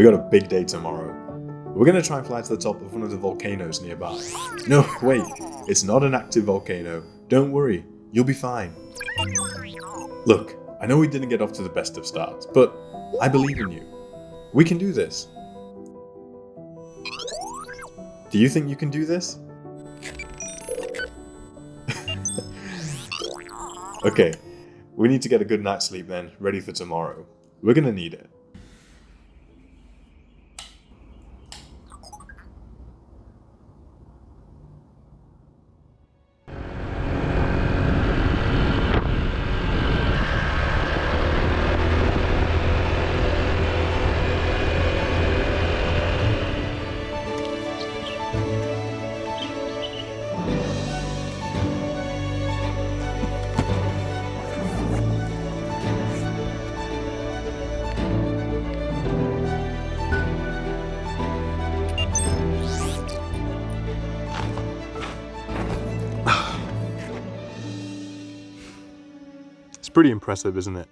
We got a big day tomorrow. We're gonna try and fly to the top of one of the volcanoes nearby. No, wait, it's not an active volcano. Don't worry, you'll be fine. Look, I know we didn't get off to the best of starts, but I believe in you. We can do this. Do you think you can do this? Okay, we need to get a good night's sleep then, ready for tomorrow. We're gonna need it. It's pretty impressive, isn't it?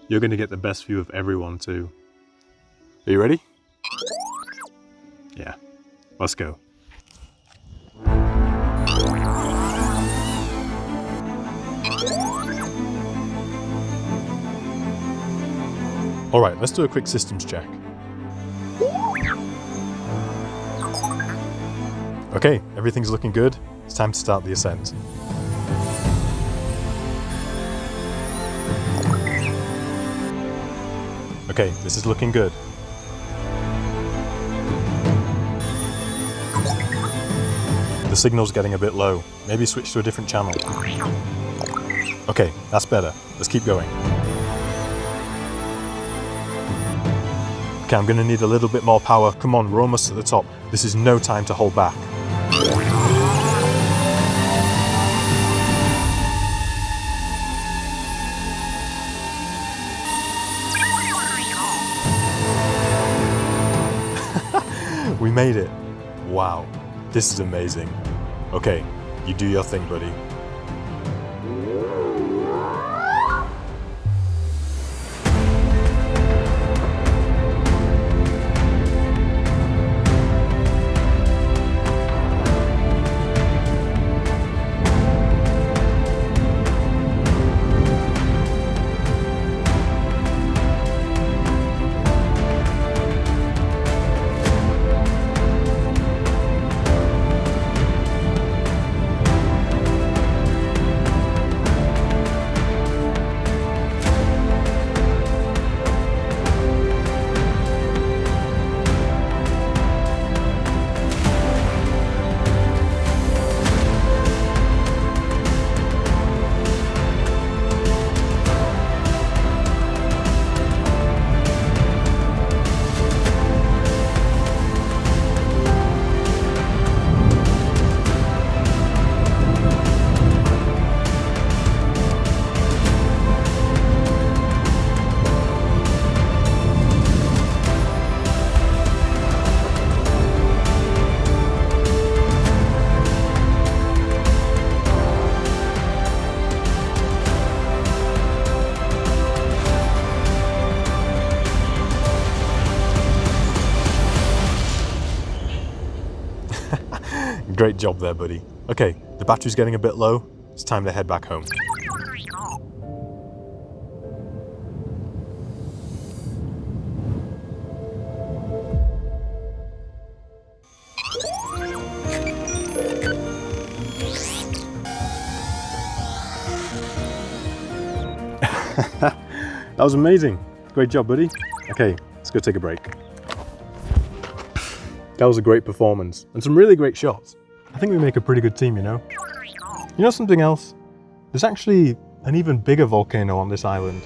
You're going to get the best view of everyone too. Are you ready? Yeah, let's go. All right, let's do a quick systems check. Okay, everything's looking good. It's time to start the ascent. Okay, this is looking good. The signal's getting a bit low. Maybe switch to a different channel. Okay, that's better. Let's keep going. Okay, I'm gonna need a little bit more power. Come on, we're almost at the top. This is no time to hold back. We made it. Wow, this is amazing. Okay, you do your thing, buddy. Great job there, buddy. Okay, the battery's getting a bit low. It's time to head back home. That was amazing. Great job, buddy. Okay, let's go take a break. That was a great performance and some really great shots. I think we make a pretty good team, you know? You know something else? There's actually an even bigger volcano on this island.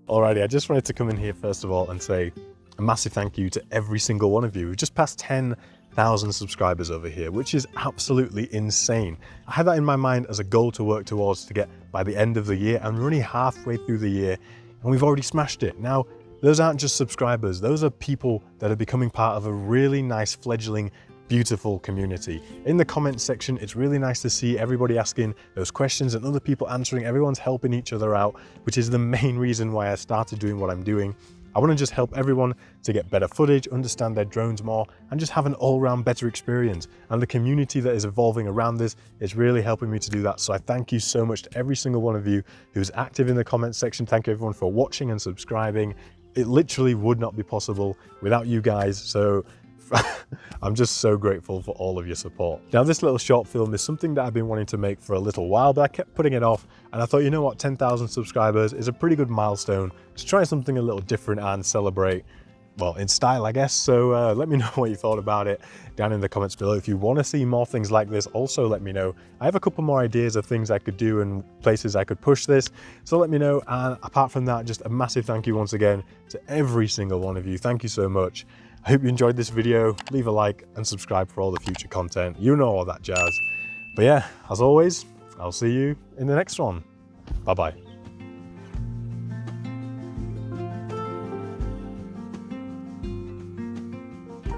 Alrighty, I just wanted to come in here first of all and say a massive thank you to every single one of you. We've just passed 10,000 subscribers over here, which is absolutely insane. I had that in my mind as a goal to work towards to get by the end of the year, and we're only halfway through the year and we've already smashed it. Now, those aren't just subscribers, those are people that are becoming part of a really nice fledgling beautiful community. In the comments section, it's really nice to see everybody asking those questions and other people answering. Everyone's helping each other out, which is the main reason why I started doing what I'm doing. I want to just help everyone to get better footage, understand their drones more, and just have an all-round better experience. And the community that is evolving around this is really helping me to do that. So I thank you so much to every single one of you who's active in the comments section. Thank you everyone for watching and subscribing. It literally would not be possible without you guys. So I'm just so grateful for all of your support. Now, this little short film is something that I've been wanting to make for a little while, but I kept putting it off. And I thought, you know what, 10,000 subscribers is a pretty good milestone to try something a little different and celebrate, well, in style, I guess. So let me know what you thought about it down in the comments below. If you want to see more things like this, also let me know. I have a couple more ideas of things I could do and places I could push this. So let me know. And apart from that, just a massive thank you once again to every single one of you. Thank you so much. I hope you enjoyed this video. Leave a like and subscribe for all the future content. You know all that jazz. But yeah, as always, I'll see you in the next one. Bye-bye.